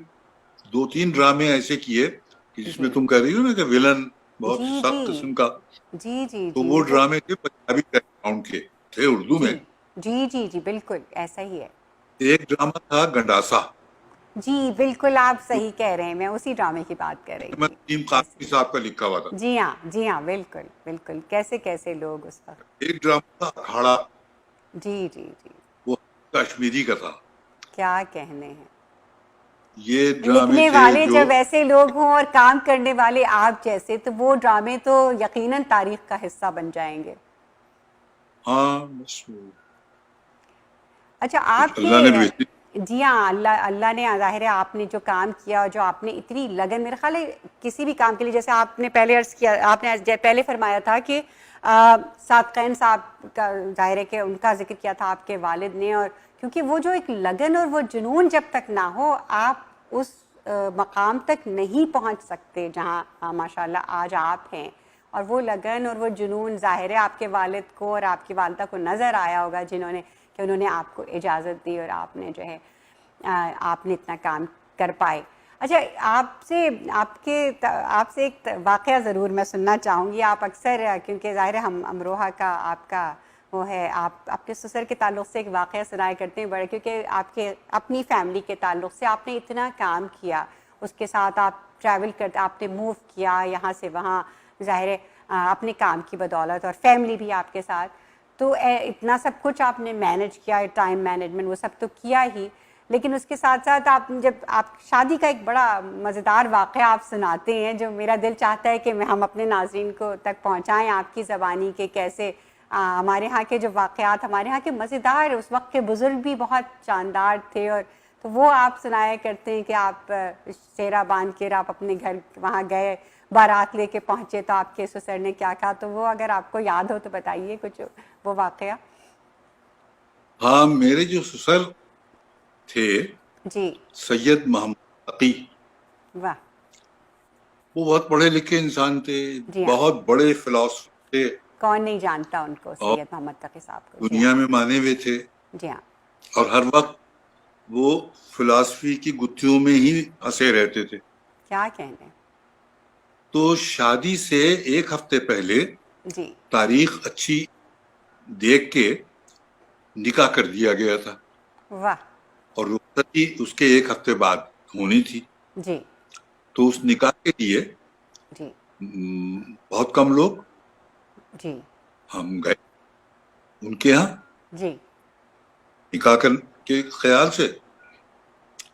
2-3 ڈرامے ایسے کیے کہ جس میں جی تم کہہ رہی ہو نا کہ ولن بہت جی سخت جی قسم کا، جی جی تو جی. وہ وہ ڈرامے تھے پنجابی بیک گراؤنڈ کے، تھے اردو میں. جی جی جی جی بالکل ایسا ہی ہے. ایک ڈرامہ تھا گنڈاسا، جی بالکل آپ جو صحیح کہہ رہے ہیں، میں اسی ڈرامے کی بات کر رہی احمد تھی. نعیم ایسے قاسمی صاحب کا لکھا ہوا تھا. جی ہاں بالکل بالکل. کیسے کیسے لوگ اس وقت. ایک ڈرامہ تھا اکھاڑا، جی جی جی. وہ کشمیری کا تھا. کیا کہنے ہیں. یہ ڈرامے لکھنے تھے والے جو جب ایسے لوگ ہوں اور کام کرنے والے آپ جیسے، تو وہ ڈرامے تو یقیناً تاریخ کا حصہ بن جائیں گے. ہاں بس اچھا کچھ آپ کے، اللہ نے بھیجی. جی ہاں، اللہ نے ظاہر ہے آپ نے جو کام کیا اور جو آپ نے اتنی لگن، میرے خیال ہے کسی بھی کام کے لیے، جیسے آپ نے پہلے عرض کیا، آپ نے پہلے فرمایا تھا کہ صادقین صاحب کا ظاہر ہے کہ ان کا ذکر کیا تھا آپ کے والد نے، اور کیونکہ وہ جو ایک لگن اور وہ جنون جب تک نہ ہو آپ اس مقام تک نہیں پہنچ سکتے جہاں ماشاءاللہ آج آپ ہیں. اور وہ لگن اور وہ جنون ظاہر ہے آپ کے والد کو اور آپ کی والدہ کو نظر آیا ہوگا، جنہوں نے کہ انہوں نے آپ کو اجازت دی اور آپ نے جو ہے آپ نے اتنا کام کر پائے. اچھا آپ سے ایک واقعہ ضرور میں سننا چاہوں گی. آپ اکثر کیونکہ ظاہر ہے ہم امروہہ کا آپ کا وہ ہے, آپ اپنے سسر کے تعلق سے ایک واقعہ سنایا کرتے ہیں بڑے, کیونکہ آپ کے اپنی فیملی کے تعلق سے آپ نے اتنا کام کیا, اس کے ساتھ آپ ٹریول کرتے, آپ نے موو کیا یہاں سے وہاں, ظاہر ہے اپنے کام کی بدولت, اور فیملی بھی آپ کے ساتھ, تو اتنا سب کچھ آپ نے مینیج کیا, ٹائم مینجمنٹ وہ سب تو کیا ہی, لیکن اس کے ساتھ ساتھ آپ جب آپ شادی کا ایک بڑا مزیدار واقعہ آپ سناتے ہیں جو میرا دل چاہتا ہے کہ ہم اپنے ناظرین کو تک پہنچائیں آپ کی زبانی کے, کیسے ہمارے ہاں کے جو واقعات, ہمارے ہاں کے مزیدار, اس وقت کے بزرگ بھی بہت شاندار تھے, اور تو وہ آپ سنایا کرتے ہیں کہ آپ سیرا باندھ کے آپ اپنے گھر وہاں گئے, بارات لے کے پہنچے تو آپ کے سسر نے کیا کہا, تو وہ اگر آپ کو یاد ہو تو بتائیے کچھ وہ واقعہ. ہاں, میرے جو سسر تھے جی. سید محمد تقی, واہ. وہ بہت پڑھے لکھے انسان تھے, جی ہاں, بہت بڑے فلاسفر تھے, کون نہیں جانتا ان کو, اور سید محمد تقی صاحب کو. جی ہاں, دنیا میں مانے ہوئے تھے, جی ہاں, اور ہر وقت وہ فلاسفی کی گتھیوں میں ہی پھنسے رہتے تھے. کیا کہنے. تو شادی سے ایک ہفتے پہلے جی. تاریخ اچھی دیکھ کے نکاح کر دیا گیا تھا, واہ. اور رخصتی اس کے ایک ہفتے بعد ہونی تھی. جی. تو اس نکاح کے لیے جی. بہت کم لوگ, جی. ہم گئے ان کے ہاں جی. نکاح کے خیال سے.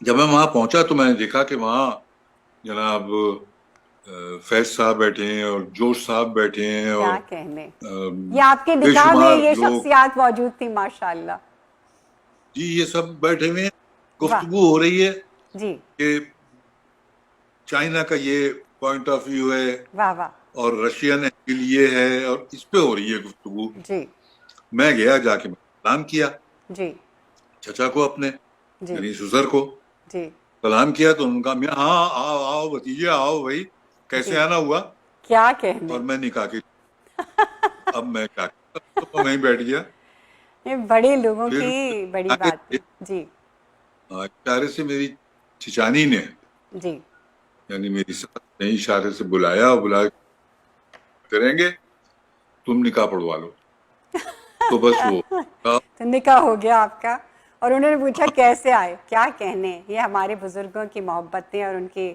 جب میں وہاں پہنچا تو میں نے دیکھا کہ وہاں جناب فیض صاحب بیٹھے ہیں اور جوش صاحب بیٹھے ہیں, کیا اور کہنے, یہ آپ کے بے نکاح میں شمار یہ لوگ, شخصیات موجود تھی ماشاءاللہ. جی یہ سب بیٹھے ہوئے ہیں, واہ. گفتگو ہو رہی ہے جی. کہ چائنا کا یہ پوائنٹ آف ویو ہے, واہ واہ. اور رشین اینگل یہ ہے, اور اس پہ ہو رہی ہے گفتگو. جی. میں گیا, جا کے سلام کیا جی. چچا کو اپنے, جی. یعنی سسر کو جی. سلام کیا, تو ان کا ہاں آؤ آؤ بھتیجے آؤ بھائی, کیسے جی. آنا ہوا. کیا کہنے. اور میں نکاح کے اب میں کیا تو وہیں بیٹھ گیا. یہ بڑے لوگوں پھر کی بڑی بات ہے. جی. اشارے سے میری چچانی نے, جی. یعنی میری ساس نے اشارے سے بلایا, اور بلا کریں گے تم نکاح پڑھوا لو. تو بس وہ تو نکاح ہو گیا آپ کا, اور انہوں نے پوچھا کیسے آئے. کیا کہنے, یہ ہمارے بزرگوں کی محبتیں اور ان کی.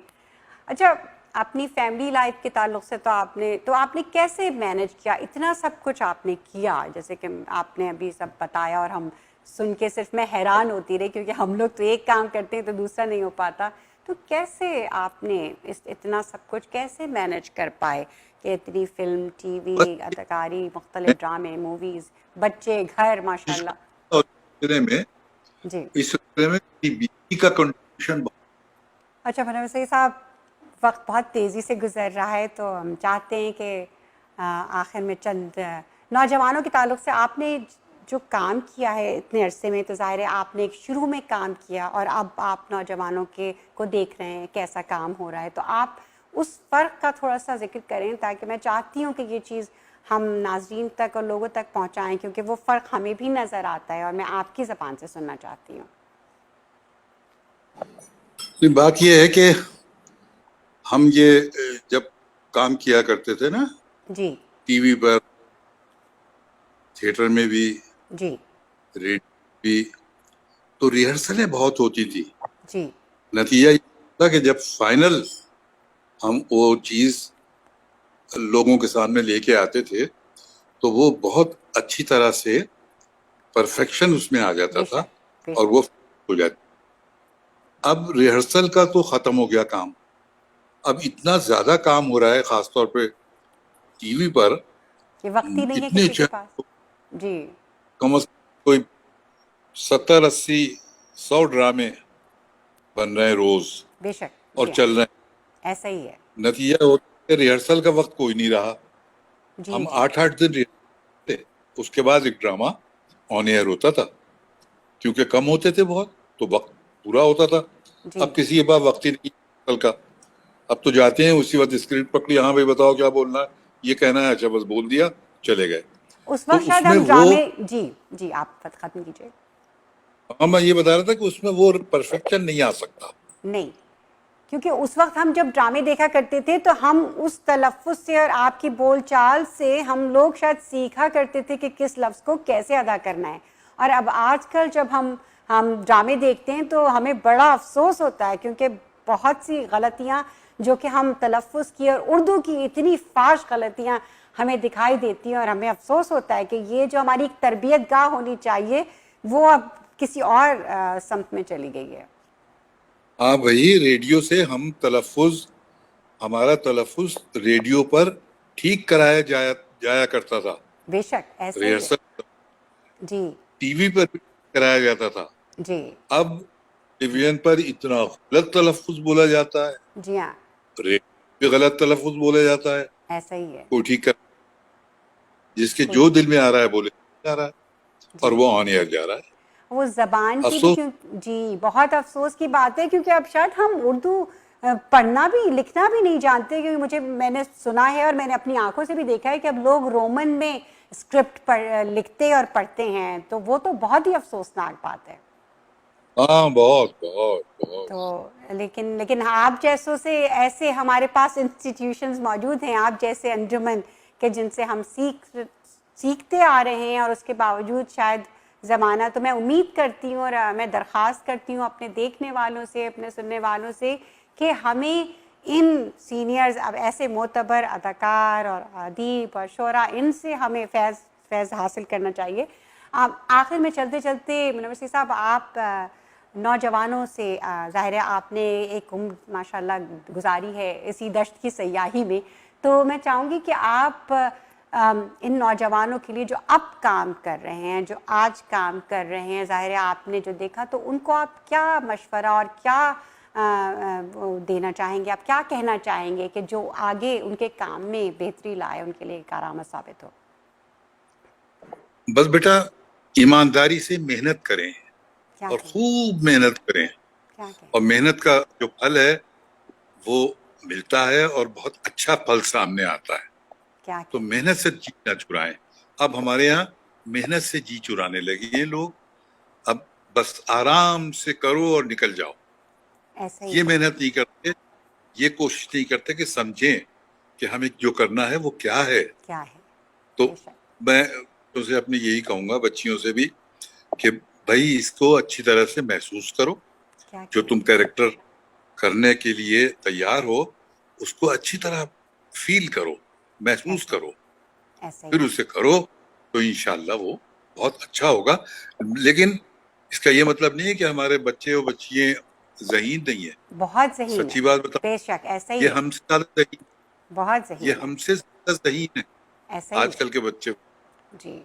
اچھا اپنی فیملی لائف کے تعلق سے تو آپ نے کیسے مینیج کیا, اتنا سب کچھ آپ نے کیا, جیسے کہ آپ نے ابھی سب بتایا, اور ہم سن کے صرف میں حیران ہوتی رہی, کیونکہ ہم لوگ تو ایک کام کرتے ہیں تو دوسرا نہیں ہو پاتا. تو کیسے آپ نے اتنا سب کچھ کیسے مینیج کر پائے کہ اتنی فلم, ٹی وی, اداکاری, مختلف ڈرامے, موویز, بچے, گھر, ماشاءاللہ. میں جی. اس سلسلے میں بیوی کا کنٹریبیوشن بہت. اچھا فنوی سعید صاحب, وقت بہت تیزی سے گزر رہا ہے, تو ہم چاہتے ہیں کہ آخر میں چند نوجوانوں کے تعلق سے آپ نے جو کام کیا ہے اتنے عرصے میں, تو ظاہر ہے آپ نے ایک شروع میں کام کیا, اور اب آپ نوجوانوں کو دیکھ رہے ہیں کیسا کام ہو رہا ہے, تو آپ اس فرق کا تھوڑا سا ذکر کریں, تاکہ میں چاہتی ہوں کہ یہ چیز ہم ناظرین تک اور لوگوں تک پہنچائیں, کیونکہ وہ فرق ہمیں بھی نظر آتا ہے, اور میں آپ کی زبان سے سننا چاہتی ہوں. بات یہ ہے کہ ہم یہ جب کام کیا کرتے تھے نا, جی. ٹی وی پر, تھیٹر میں بھی, جی. ریڈیو بھی, تو ریہرسلیں بہت ہوتی تھی. جی. نتیجہ یہ تھا کہ جب فائنل ہم وہ چیز لوگوں کے سامنے لے کے آتے تھے, تو وہ بہت اچھی طرح سے پرفیکشن اس میں آ جاتا بے تھا, شک, بے اور شک. وہ ہو جاتی. اب ریہرسل کا تو ختم ہو گیا کام, اب اتنا زیادہ کام ہو رہا ہے, خاص طور پہ ٹی وی پر, یہ وقت ہی نہیں ہے اتنے کسی کے پاس. جی. کم از کم کوئی 70-80-100 ڈرامے بن رہے ہیں روز, بے شک. اور جی ہاں, چل رہے ہیں. ایسا ہی ہے. نتیجہ ہوتا ہے ریہرسل کا وقت کوئی نہیں رہا. جی. ہم جی. 8-8 دن ریہرسل تھے, اس کے بعد ایک ڈرامہ آن ایئر ہوتا تھا, کیونکہ کم ہوتے تھے بہت, تو وقت پورا ہوتا تھا. جی. اب کسی کے پاس وقت ہی نہیں ریہرسل کا, اب تو جاتے ہیں اسی وقت اسکرپٹ پکڑی, ہاں بھائی بتاؤ کیا بولنا ہے, یہ کہنا ہے, اچھا بس بول دیا, چلے گئے. اس تو وقت اس شاید میں ہم وہ ڈرامے جی آپ ختم کیجیے. ہاں میں یہ بتا رہا تھا کہ اس میں وہ پرفیکشن نہیں آ سکتا. نہیں، کیونکہ اس وقت ہم جب ڈرامے دیکھا کرتے تھے تو ہم اس تلفظ سے اور آپ کی بول چال سے ہم لوگ شاید سیکھا کرتے تھے کہ کس لفظ کو کیسے ادا کرنا ہے. اور اب آج کل جب ہم ڈرامے دیکھتے ہیں تو ہمیں بڑا افسوس ہوتا ہے، کیونکہ بہت سی غلطیاں جو کہ ہم تلفظ کی اور اردو کی اتنی فاش غلطیاں ہمیں دکھائی دیتی ہیں، اور ہمیں افسوس ہوتا ہے کہ یہ جو ہماری ایک تربیت گاہ ہونی چاہیے وہ اب کسی اور سمت میں چلی گئی ہے. ہاں وہی ریڈیو سے ہم ہمارا تلفظ ریڈیو پر ٹھیک کرایا جایا کرتا تھا. بے شک ایسا ہی ہے. ریہرسل جی ٹی وی پر بھی کرایا جاتا تھا. جی اب ٹیلی ویژن پر اتنا غلط تلفظ بولا جاتا ہے، جی ہاں ریڈیو پہ غلط تلفظ بولا جاتا ہے. ایسا ہی ہے. کوئی ٹھیک کر جس کے کوئی جو دل میں آ رہا ہے بولے جا رہا ہے اور جی وہ آن ایئر جا رہا ہے. وہ زبان کی بھی افسوس جی بہت افسوس کی بات ہے، کیونکہ اب شاید ہم اردو پڑھنا بھی لکھنا بھی نہیں جانتے. کیونکہ میں نے سنا ہے اور میں نے اپنی آنکھوں سے بھی دیکھا ہے کہ اب لوگ رومن میں اسکرپٹ لکھتے اور پڑھتے ہیں، تو وہ تو بہت ہی افسوسناک بات ہے. ہاں بہت بہت بہت. تو لیکن آپ جیسوں سے ایسے ہمارے پاس انسٹیٹیوشنز موجود ہیں، آپ جیسے انجمن کہ جن سے ہم سیکھتے آ رہے ہیں، اور اس کے باوجود شاید زمانہ، تو میں امید کرتی ہوں اور میں درخواست کرتی ہوں اپنے دیکھنے والوں سے، اپنے سننے والوں سے، کہ ہمیں ان سینئرز، اب ایسے معتبر اداکار اور ادیب اور شعراء، ان سے ہمیں فیض حاصل کرنا چاہیے. آخر میں چلتے چلتے منور سی صاحب، آپ نوجوانوں سے، ظاہر ہے آپ نے ایک عمر ماشاءاللہ گزاری ہے اسی دشت کی سیاحی میں، تو میں چاہوں گی کہ آپ ان نوجوانوں کے لیے جو اب کام کر رہے ہیں، جو آج کام کر رہے ہیں، ظاہر ہے آپ نے جو دیکھا، تو ان کو آپ کیا مشورہ اور کیا دینا چاہیں گے، آپ کیا کہنا چاہیں گے کہ جو آگے ان کے کام میں بہتری لائے، ان کے لیے کارآمد ثابت ہو؟ بس بیٹا ایمانداری سے محنت کریں کیا اور کہیں خوب محنت کریں، کیا کہیں اور محنت کا جو پھل ہے وہ ملتا ہے اور بہت اچھا پھل سامنے آتا ہے. کیا تو کہیں محنت سے جی نہ چرائیں. اب ہمارے یہاں محنت سے جی چرانے لگے ہیں لوگ. اب بس آرام سے کرو اور نکل جاؤ. ایسا ہی یہ ہے. محنت نہیں کرتے، یہ کوشش نہیں کرتے کہ سمجھیں کہ ہمیں جو کرنا ہے وہ کیا ہے. کیا ہے. تو بے شک. میں اسے اپنے یہی کہوں گا، بچیوں سے بھی، کہ بھائی اس کو اچھی طرح سے محسوس کرو. کیا جو کہیں تم کیریکٹر کرنے کے لیے تیار ہو اس کو اچھی طرح فیل کرو، محسوس ایسا کرو، ایسا ہی پھر ہے. اسے کرو تو انشاءاللہ وہ بہت اچھا ہوگا. لیکن اس کا یہ مطلب نہیں ہے کہ ہمارے بچے اور بچیاں ذہین نہیں ہیں. بہت ذہین ہے. سچی بات بتاؤ، بے شک ایسا یہ ہی ہے. ہم سے زیادہ ذہین، بہت یہ ذہین ہے. ہم سے زیادہ ذہین ہے ایسا ہی آج ہے. کل کے بچے. جی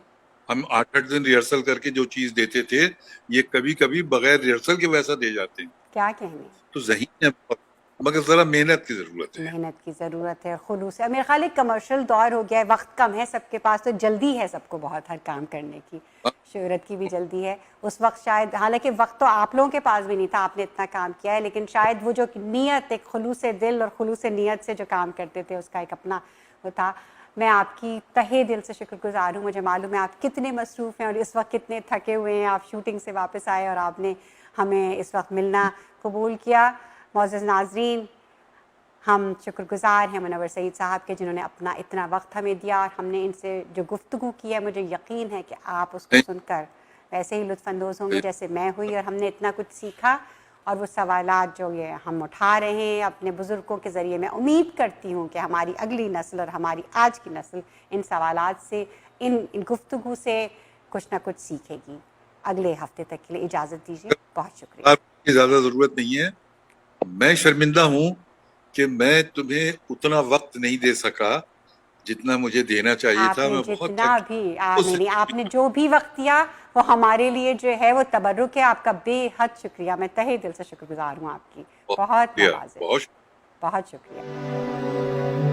ہم 8 دن ریہرسل کر کے جو چیز دیتے تھے، یہ کبھی کبھی بغیر ریہرسل کے ویسا دے جاتے ہیں. کیا کہنے. تو ذہین ہے بہت، مگر ذرا محنت کی ضرورت ہے. محنت کی ضرورت ہے، خلوص ہے. میرے خیال ایک کمرشل دور ہو گیا ہے، وقت کم ہے سب کے پاس، تو جلدی ہے سب کو بہت ہر کام کرنے کی، شہرت کی بھی جلدی ہے. اس وقت شاید، حالانکہ وقت تو آپ لوگوں کے پاس بھی نہیں تھا، آپ نے اتنا کام کیا ہے، لیکن شاید وہ جو نیت، ایک خلوص دل اور خلوص نیت سے جو کام کرتے تھے، اس کا ایک اپنا وہ تھا. میں آپ کی تہہ دل سے شکر گزار ہوں. مجھے معلوم ہے آپ کتنے مصروف ہیں اور اس وقت کتنے تھکے ہوئے ہیں. آپ شوٹنگ سے واپس آئے اور آپ نے ہمیں اس وقت ملنا قبول کیا. معزز ناظرین، ہم شکر گزار ہیں منور سعید صاحب کے، جنہوں نے اپنا اتنا وقت ہمیں دیا، اور ہم نے ان سے جو گفتگو کی ہے، مجھے یقین ہے کہ آپ اس کو سن کر ویسے ہی لطف اندوز ہوں گے جیسے میں ہوئی، اور ہم نے اتنا کچھ سیکھا. اور وہ سوالات جو یہ ہم اٹھا رہے ہیں اپنے بزرگوں کے ذریعے، میں امید کرتی ہوں کہ ہماری اگلی نسل اور ہماری آج کی نسل ان سوالات سے، ان گفتگو سے کچھ نہ کچھ سیکھے گی. اگلے ہفتے تک کے لیے اجازت دیجیے. بہت شکریہ. آپ کی زیادہ ضرورت نہیں ہے. میں شرمندہ ہوں کہ میں تمہیں اتنا وقت نہیں دے سکا جتنا مجھے دینا چاہیے آپ تھا. نے میں بہت جتنا تھک بھی نہیں، آپ نے جو بھی وقت دیا وہ ہمارے لیے جو ہے وہ تبرک ہے. آپ کا بے حد شکریہ. میں تہہ دل سے شکر گزار ہوں آپ کی. بہت شکریہ، نوازش. بہت بہت شکریہ.